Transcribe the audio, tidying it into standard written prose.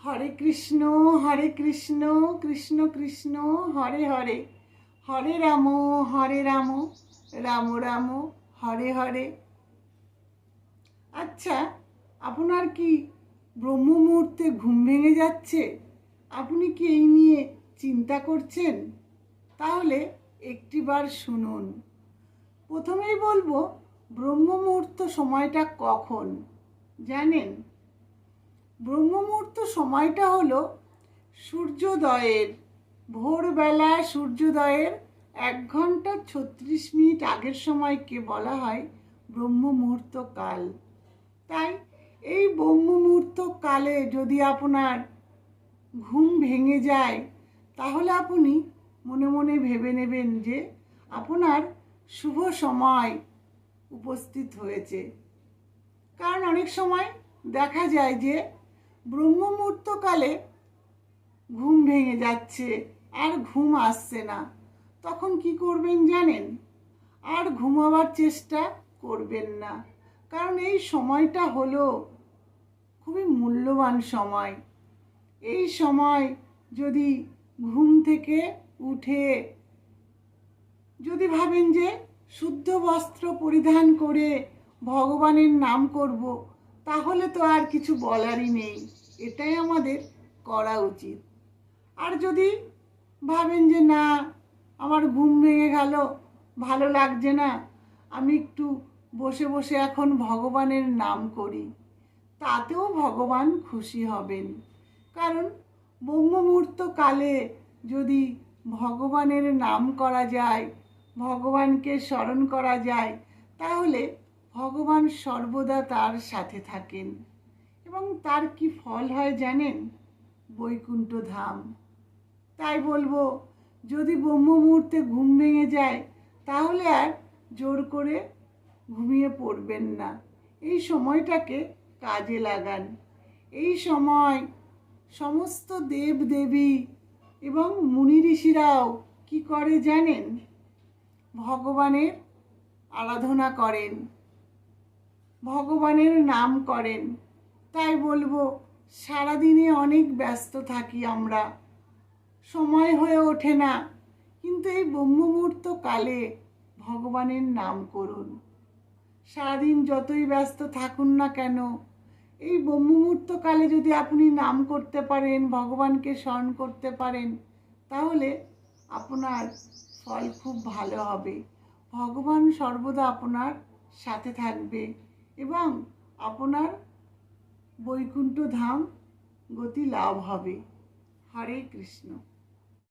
হরে কৃষ্ণ কৃষ্ণ কৃষ্ণ হরে হরে, হরে রাম রাম রাম হরে হরে। আচ্ছা, আপনার কি ব্রহ্ম মুহূর্তে ঘুম ভেঙে যাচ্ছে? আপনি কি এই নিয়ে চিন্তা করছেন? তাহলে একটিবার শুনুন। প্রথমেই বলবো, ব্রহ্ম মুহূর্ত সময়টা কখন জানেন? ব্রহ্ম মুহূর্ত সময়টা হলো সূর্যোদয়ের, ভোরবেলা সূর্যোদয়ের 1 ঘন্টা 36 মিনিট আগের সময়কে বলা হয় ব্রহ্ম মুহূর্ত কাল। তাই এই ব্রহ্ম মুহূর্ত কালে যদি আপনার ঘুম ভেঙে যায়, তাহলে আপনি মনে মনে ভেবে নেবেন যে আপনার শুভ সময় উপস্থিত হয়েছে। কারণ অনেক সময় দেখা যায় যে ব্রহ্ম মুহূর্তকালে ঘুম ভেঙে যাচ্ছে, আর ঘুম আসছে না। তখন কি করবেন জানেন? আর ঘুমাবার চেষ্টা করবেন না, কারণ এই সময়টা হলো খুবই মূল্যবান সময়। এই সময় যদি ঘুম থেকে উঠে যদি ভাবেন যে শুদ্ধ বস্ত্র পরিধান করে ভগবানের নাম করব, তাহলে তো আর কিছু বলারই নেই, এটাই আমাদের করা উচিত। আর যদি ভাবেন যে না, আমার ঘুম ভেঙে গেল, ভালো লাগছে না, আমি একটু বসে বসে এখন ভগবানের নাম করি, তাতেও ভগবান খুশি হবেন। কারণ ব্রহ্ম মুহূর্ত কালে যদি ভগবানের নাম করা যায়, ভগবানকে স্মরণ করা যায়, তাহলে ভগবান সর্বদা তার সাথে থাকেন। এবং তার কি ফল হয় জানেন? বৈকুণ্ঠ ধাম। তাই বলবো, যদি ব্রহ্ম মুহূর্তে ঘুম ভেঙে যায়, তাহলে আর জোর করে ঘুমিয়ে পড়বেন না। এই সময়টাকে কাজে লাগান। এই সময় সমস্ত দেব দেবী এবং মুনি ঋষিরাও কি করে জানেন? ভগবানের আরাধনা করেন, ভগবানের নাম করেন। তাই বলবো, সারাদিনে অনেক ব্যস্ত থাকি আমরা, সময় হয়ে ওঠে না, কিন্তু এই ব্রহ্ম মুহূর্ত কালে ভগবানের নাম করুন। সারাদিন যতই ব্যস্ত থাকুন না কেন, এই ব্রহ্ম মুহূর্ত কালে যদি আপনি নাম করতে পারেন, ভগবানকে স্মরণ করতে পারেন, তাহলে আপনার ফল খুব ভালো হবে। ভগবান সর্বদা আপনার সাথে থাকবে এবং আপনার বৈকুণ্ঠ ধাম গতি লাভ হবে। হরে কৃষ্ণ।